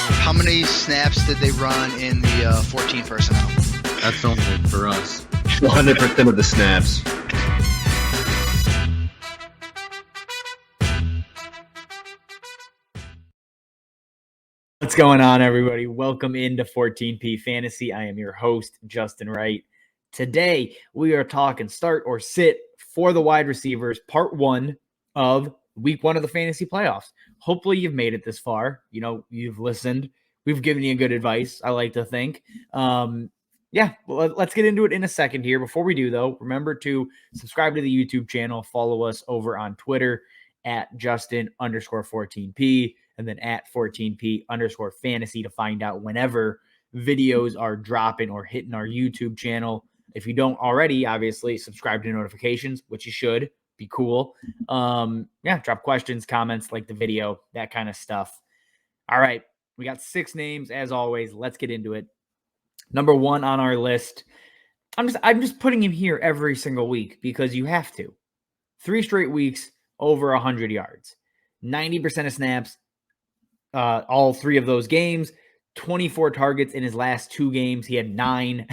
How many snaps did they run in the 14 personnel? That's only for us. 100% of the snaps. What's going on, everybody? Welcome into 14P Fantasy. I am your host, Justin Wright. Today, we are talking start or sit for the wide receivers, part one of week one of the fantasy playoffs. Hopefully, you've made it this far. You know, you've listened. We've given you good advice, I like to think. Let's get into it in a second here. Before we do, though, remember to subscribe to the YouTube channel. Follow us over on Twitter at Justin_14P. And then at 14P_fantasy to find out whenever videos are dropping or hitting our YouTube channel. If you don't already, obviously, subscribe to notifications, which you should. Be cool. Drop questions, comments, like the video, that kind of stuff. All right, we got 6 names as always. Let's get into it. Number 1 on our list. I'm just putting him here every single week because you have to. 3 straight weeks, over 100 yards. 90% of snaps, all 3 of those games, 24 targets in his last 2 games. He had 9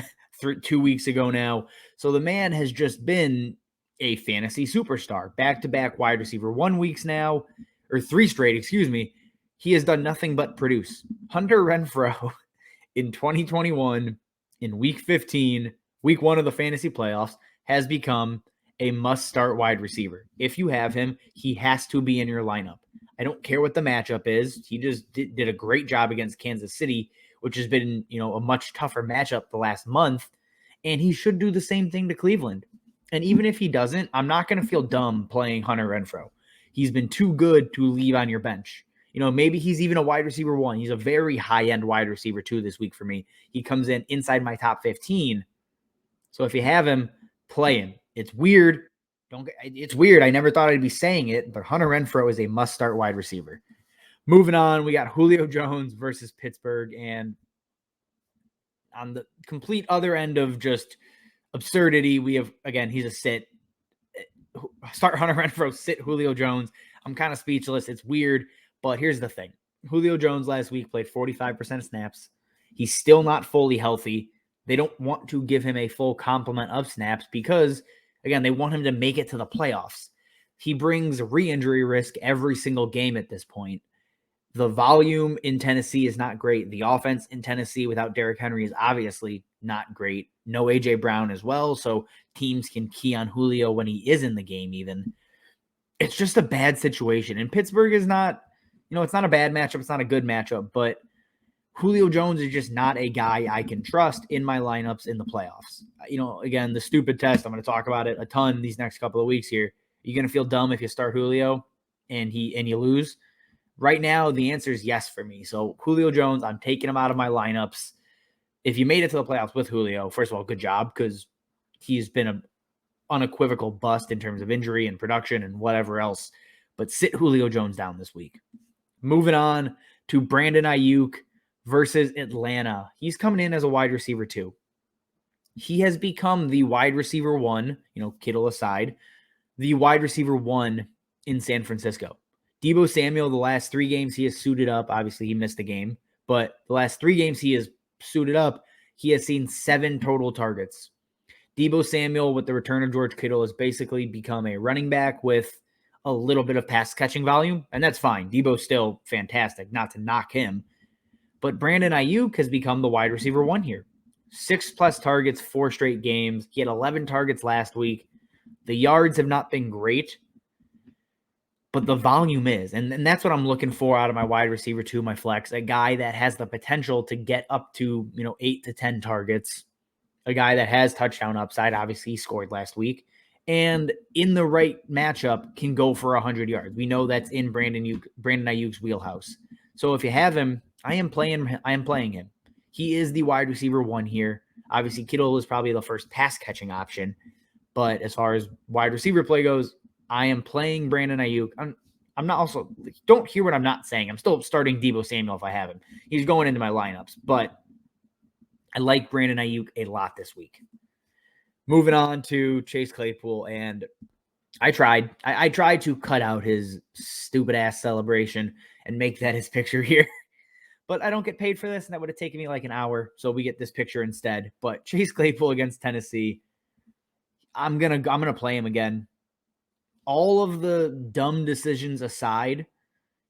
2 weeks ago now. So the man has just been a fantasy superstar. Back-to-back wide receiver 1 weeks now, or 3 straight, excuse me. He has done nothing but produce. Hunter Renfrow in 2021, in week 15, week 1 of the fantasy playoffs, has become a must-start wide receiver. If you have him, he has to be in your lineup. I don't care what the matchup is. He just did a great job against Kansas City, which has been, a much tougher matchup the last month. And he should do the same thing to Cleveland. And even if he doesn't, I'm not going to feel dumb playing Hunter Renfrow. He's been too good to leave on your bench. Maybe he's even a wide receiver 1. He's a very high-end wide receiver 2 this week for me. He comes in inside my top 15. So if you have him, play him. It's weird. It's weird. I never thought I'd be saying it, but Hunter Renfrow is a must-start wide receiver. Moving on, we got Julio Jones versus Pittsburgh, and on the complete other end of just absurdity, we have, again, he's a sit. Start Hunter Renfrow, sit Julio Jones. I'm kind of speechless. It's weird, but here's the thing. Julio Jones last week played 45% of snaps. He's still not fully healthy. They don't want to give him a full complement of snaps because, again, they want him to make it to the playoffs. He brings re-injury risk every single game at this point. The volume in Tennessee is not great. The offense in Tennessee without Derrick Henry is obviously not great. No A.J. Brown as well, so teams can key on Julio when he is in the game even. It's just a bad situation. And Pittsburgh is not, it's not a bad matchup. It's not a good matchup, but Julio Jones is just not a guy I can trust in my lineups in the playoffs. Again, the stupid test, I'm going to talk about it a ton these next couple of weeks here. You're going to feel dumb if you start Julio and you lose. Right now, the answer is yes for me. So Julio Jones, I'm taking him out of my lineups. If you made it to the playoffs with Julio, first of all, good job because he's been an unequivocal bust in terms of injury and production and whatever else. But sit Julio Jones down this week. Moving on to Brandon Aiyuk versus Atlanta. He's coming in as a wide receiver 2. He has become the wide receiver 1, Kittle aside, the wide receiver 1 in San Francisco. Deebo Samuel, the last 3 games he has suited up. Obviously, he missed a game. But the last 3 games he has suited up, he has seen 7 total targets. Deebo Samuel, with the return of George Kittle, has basically become a running back with a little bit of pass catching volume. And that's fine. Deebo's still fantastic, not to knock him. But Brandon Aiyuk has become the wide receiver 1 here. 6+ targets, 4 straight games. He had 11 targets last week. The yards have not been great, but the volume is. And that's what I'm looking for out of my wide receiver 2, my flex. A guy that has the potential to get up to, 8 to 10 targets. A guy that has touchdown upside. Obviously, he scored last week. And in the right matchup can go for 100 yards. We know that's in Brandon Aiyuk's wheelhouse. So if you have him, I am playing him. He is the wide receiver 1 here. Obviously, Kittle is probably the first pass-catching option. But as far as wide receiver play goes, I am playing Brandon Aiyuk. I'm not also – don't hear what I'm not saying. I'm still starting Deebo Samuel if I have him. He's going into my lineups. But I like Brandon Aiyuk a lot this week. Moving on to Chase Claypool, and I tried. I tried to cut out his stupid-ass celebration and make that his picture here. but I don't get paid for this, and that would have taken me like an hour. So we get this picture instead. But Chase Claypool against Tennessee, I'm gonna play him again. All of the dumb decisions aside,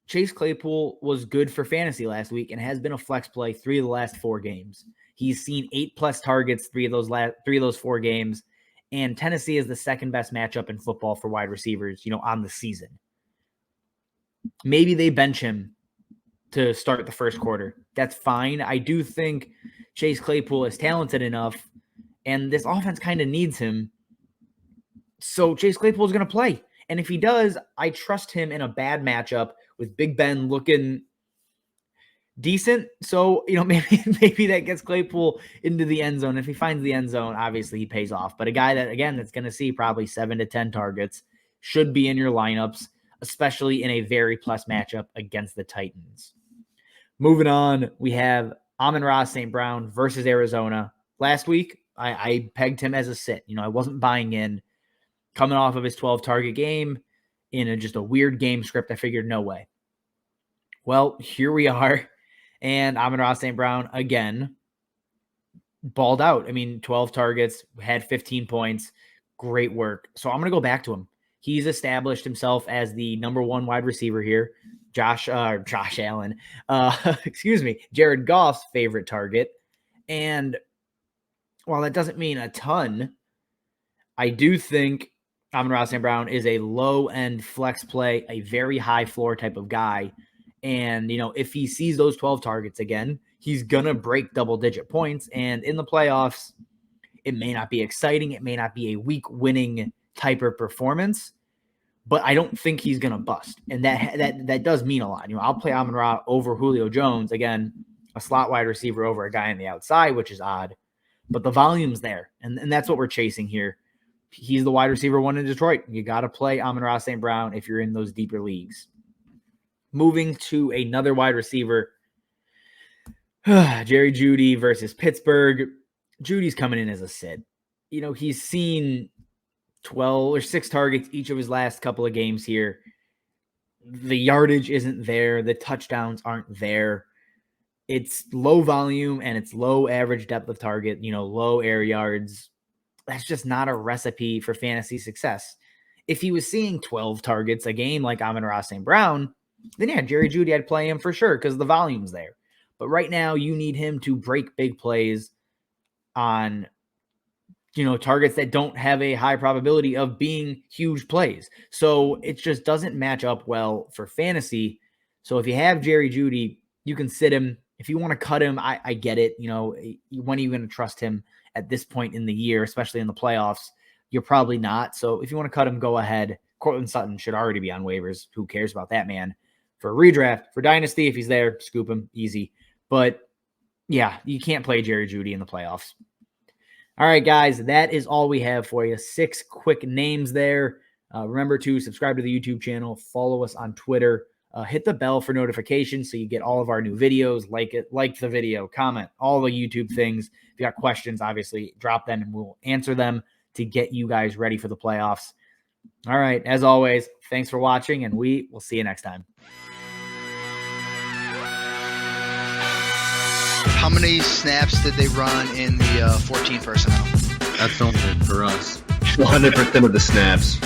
Chase Claypool was good for fantasy last week and has been a flex play 3 of the last 4 games. He's seen 8+ targets 3 of those 4 games, and Tennessee is the second best matchup in football for wide receivers, on the season. Maybe they bench him to start the first quarter. That's fine. I do think Chase Claypool is talented enough, and this offense kind of needs him. So Chase Claypool is going to play. And if he does, I trust him in a bad matchup with Big Ben looking decent. So, maybe that gets Claypool into the end zone. If he finds the end zone, obviously he pays off. But a guy that's going to see probably 7 to 10 targets should be in your lineups, especially in a very plus matchup against the Titans. Moving on, we have Amon-Ra St. Brown versus Arizona. Last week, I pegged him as a sit. I wasn't buying in. Coming off of his 12-target game in just a weird game script, I figured no way. Well, here we are, and Amon-Ra St. Brown, again, balled out. 12 targets, had 15 points. Great work. So I'm going to go back to him. He's established himself as the number 1 wide receiver here. Josh Allen, Jared Goff's favorite target. And while that doesn't mean a ton, I do think Amon-Ra St. Brown is a low-end flex play, a very high floor type of guy. And, if he sees those 12 targets again, he's going to break double-digit points. And in the playoffs, it may not be exciting. It may not be a week-winning type of performance, but I don't think he's going to bust. And that does mean a lot. I'll play Amon-Ra over Julio Jones. Again, a slot wide receiver over a guy on the outside, which is odd. But the volume's there, and that's what we're chasing here. He's the wide receiver 1 in Detroit. You got to play Amon-Ra St. Brown if you're in those deeper leagues. Moving to another wide receiver, Jerry Jeudy versus Pittsburgh. Judy's coming in as a sit. He's seen 12 or 6 targets each of his last couple of games here. The yardage isn't there. The touchdowns aren't there. It's low volume and it's low average depth of target, low air yards. That's just not a recipe for fantasy success. If he was seeing 12 targets a game like Amon-Ra St. Brown, then yeah, Jerry Jeudy, I'd play him for sure because the volume's there. But right now, you need him to break big plays on, targets that don't have a high probability of being huge plays. So it just doesn't match up well for fantasy. So if you have Jerry Jeudy, you can sit him. If you want to cut him, I get it. When are you going to trust him at this point in the year, especially in the playoffs? You're probably not. So if you want to cut him, go ahead. Cortland Sutton should already be on waivers. Who cares about that man? For a redraft, for Dynasty, if he's there, scoop him, easy. But yeah, you can't play Jerry Jeudy in the playoffs. All right, guys, that is all we have for you. 6 quick names there. Remember to subscribe to the YouTube channel, follow us on Twitter, hit the bell for notifications so you get all of our new videos. Like the video, comment, all the YouTube things. If you got questions, obviously, drop them and we'll answer them to get you guys ready for the playoffs. All right, as always, thanks for watching, and we will see you next time. How many snaps did they run in the 14 personnel? That's only for us. 100% of the snaps.